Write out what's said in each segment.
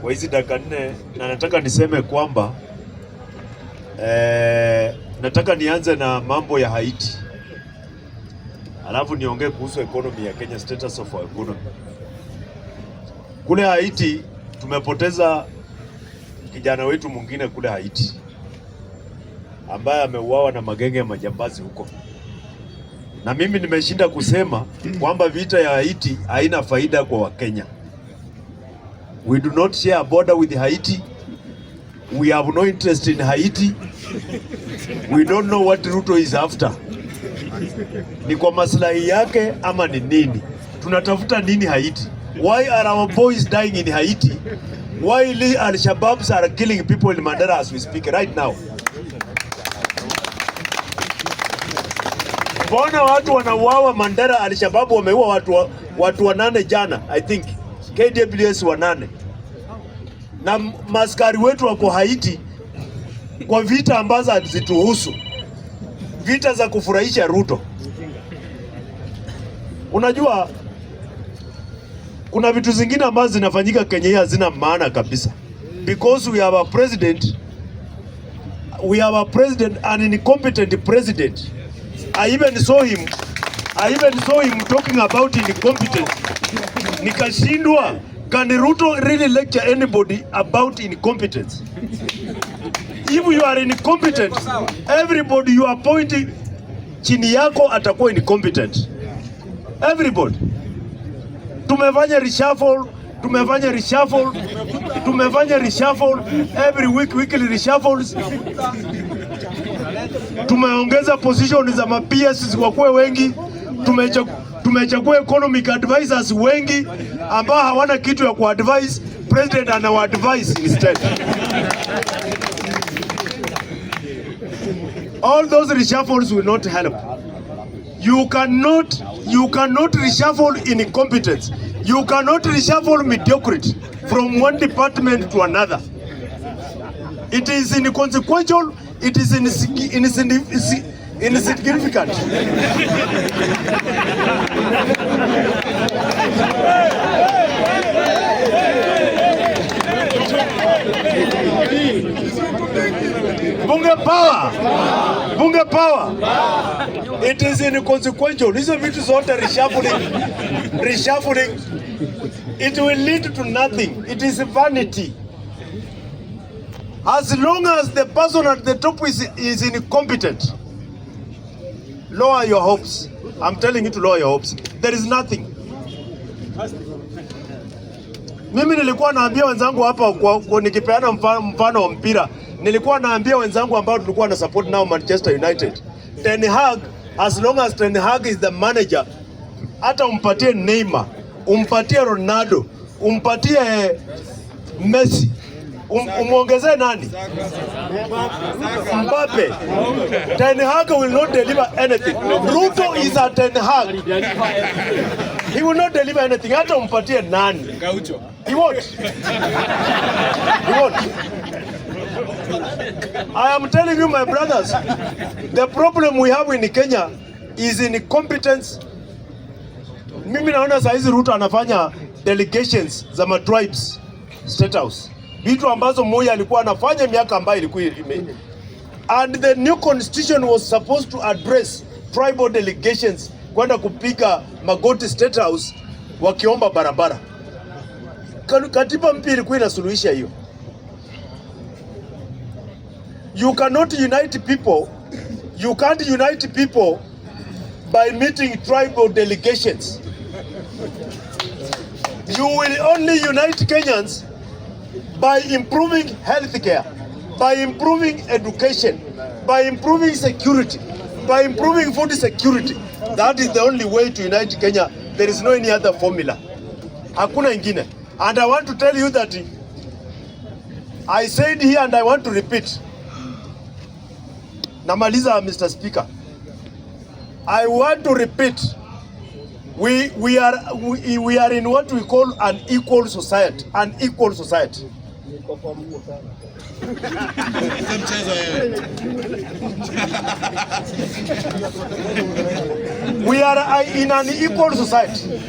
kwa hizi dakika 4, na nataka niseme kwamba nataka nianze na mambo ya Haiti, alafu niongee kuhusu economy ya Kenya, status of our economy. Kule Haiti tumepoteza kijana wetu mwingine kule Haiti ambaye ameuawa na magenge ya majambazi huko, na mimi nimeshinda kusema kwamba vita ya Haiti haina faida kwa Wakenya. We do not share a border with Haiti. We have no interest in Haiti. We don't know what Ruto is after. Ni kwa maslahi yake ama ni nini? Tunatafuta nini Haiti? Why are our boys dying in Haiti? Why Al-Shabaabs are killing people in Mandera as we speak right now? Mbona watu wanauawa Mandera? Al-Shabaab wameua watu 8 jana, I think. KWS 8. Na maskari wetu wako Haiti kwa vita ambazo hazituhusu. Vita za kufurahisha Ruto. Unajua kuna vitu zingine ambazo zinafanyika Kenya hazina maana kabisa. Because we have a president, an incompetent president. I even saw him talking about incompetence. Nikashindwa, can Ruto really lecture anybody about incompetence? If you are incompetent, everybody you are pointing chini yako atakuwa incompetent. Everybody. Tumefanya reshuffle every week, weekly reshuffles. Tumeongeza position za ma-PS wakuwe wengi. Tumechagua economic advisors wengi ambao hawana kitu ya kuadvise. President anawaadvise instead. All those reshuffles will not help. You cannot reshuffle incompetence. You cannot reshuffle mediocrity from one department to another. It is inconsequential. It is insignificant. Bunge power. It is inconsequential. Hizo vitu zote reshuffling. It will lead to nothing. It is vanity. As long as the person at the top is incompetent, lower your hopes. I'm telling you to lower your hopes. There is nothing. Mimi nilikuwa naambia wenzangu hapa kwa nikipeana mfano wa mpira, nilikuwa naambia wenzangu ambao tulikuwa na support now Manchester United, Ten Hag, as long as Ten Hag is the manager, hata umpatie Neymar, umpatie Ronaldo, umpatie Messi, umuongezee nani? Mbappe. Ten Hag will not deliver anything. Ruto is a Ten Hag. He will not deliver anything. Hata umpatie nani? He won't. He won't. I am telling you, my brothers, the problem we have in Kenya is incompetence. Mimi naona saizi Ruto anafanya delegations za ma-tribes State House. Vitu ambazo Moi alikuwa anafanya miaka ambayo ilikuwa and the new constitution was supposed to address tribal delegations kwenda kupiga magoti State House wakiomba barabara. Katiba mpya ilikuwa inasuluhisha hiyo. You cannot unite people. You can't unite people by meeting tribal delegations. You will only unite Kenyans by improving healthcare, by improving education, by improving security, by improving food security. That is the only way to unite Kenya. There is no any other formula. Hakuna ingine. And I want to tell you that I said here and I want to repeat. Namaliza, Mr. Speaker. I want to repeat. We are in what we call an equal society. An equal society. We are in an equal society.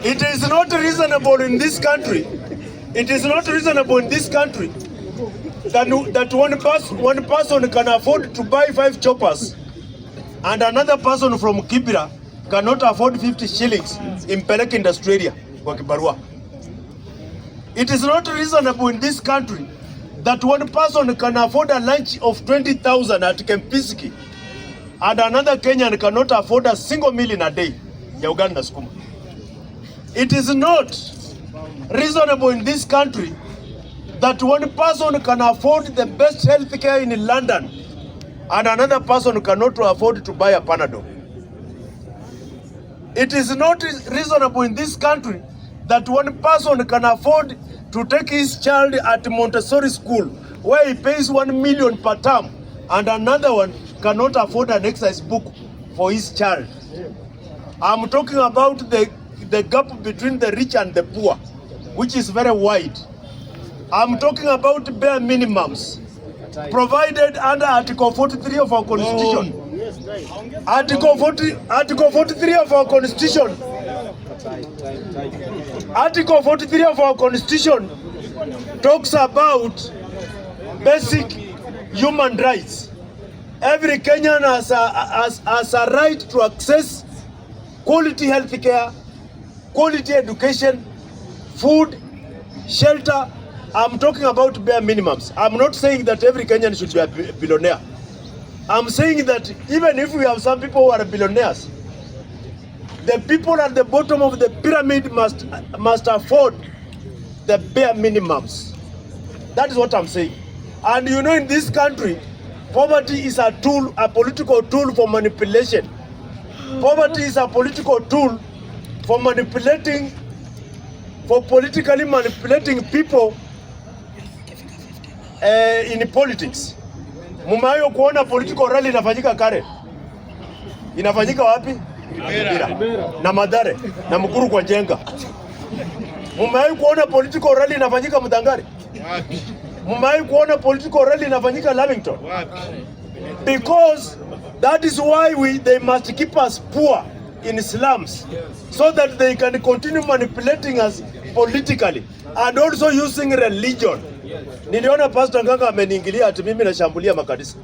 It is not reasonable in this country. It is not reasonable in this country that one person can afford to buy 5 choppers and another person from Kibera cannot afford 50 shillings in Pelek Industrial kwa kibarua. It is not reasonable in this country that one person can afford a lunch of 20,000 at Kempinski and another Kenyan cannot afford a single meal in a day ya ugali na sukuma. It is not reasonable in this country that one person can afford the best health care in London and another person cannot afford to buy a Panadol. It is not reasonable in this country that one person can afford to take his child at Montessori school where he pays 1 million per term and another one cannot afford an exercise book for his child. I'm talking about the gap between the rich and the poor, which is very wide. I'm talking about bare minimums provided under Article 43 of our Constitution. Article 43 of our Constitution. Article 43 of our Constitution talks about basic human rights. Every Kenyan has a right to access quality health care, quality education, food, shelter. I'm talking about bare minimums. I'm not saying that every Kenyan should be a billionaire. I'm saying that even if we have some people who are billionaires, the people at the bottom of the pyramid must afford the bare minimums. That is what I'm saying. And you know, in this country, poverty is a tool, a political tool for manipulation. Poverty is a political tool for manipulating, for politically manipulating people in politics. Mumayo kuona political rally inafanyika Karen. Inafanyika wapi? Kibera. Na Madare, na Mukuru kwa Jenga. Mumayo kuona political rally inafanyika Mudangari. Wapi? Mumayo kuona political rally inafanyika Lamington. Wapi? Because that is why they must keep us poor in slums, so that they can continue manipulating us politically and also using religion. Niliona Pastor Nganga ameniingilia ati mimi nashambulia makanisa.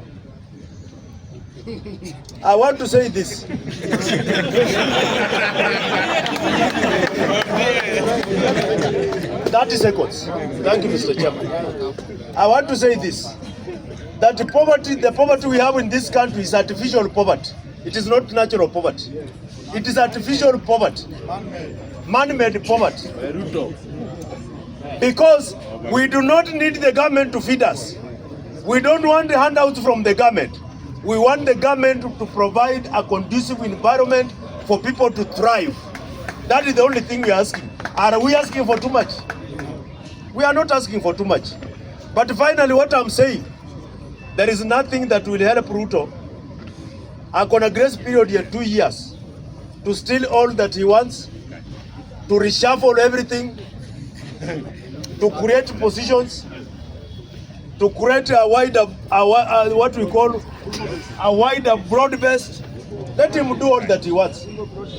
I want to say this. 30 seconds. Thank you, Mr. Chairman. I want to say this. That the poverty we have in this country is artificial poverty. It is not natural poverty. It is artificial poverty. Man-made poverty. Ruto. Because we do not need the government to feed us. We don't want the handouts from the government. We want the government to provide a conducive environment for people to thrive. That is the only thing we are asking. Are we asking for too much? We are not asking for too much. But finally, what I'm saying, there is nothing that will help Ruto. I'm gonna grace period here 2 years to steal all that he wants, to reshuffle everything, to create positions, to create a wider, what we call a wider broad-based. Let him do all that he wants.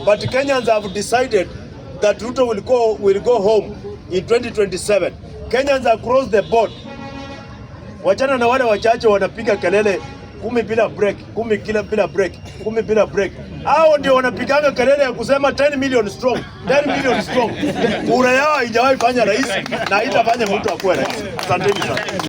But Kenyans have decided that Ruto will go home in 2027. Kenyans across the board. Wachana na wale wachache wanapiga kelele 10 bila break, 10 bila break, 10 bila break. Hao ndio wanapiganga kelele ya kusema 10 million strong, 10 million strong. Kura yao haijawahi fanya rais na haitafanya mtu akuwe rais. Asanteni sana.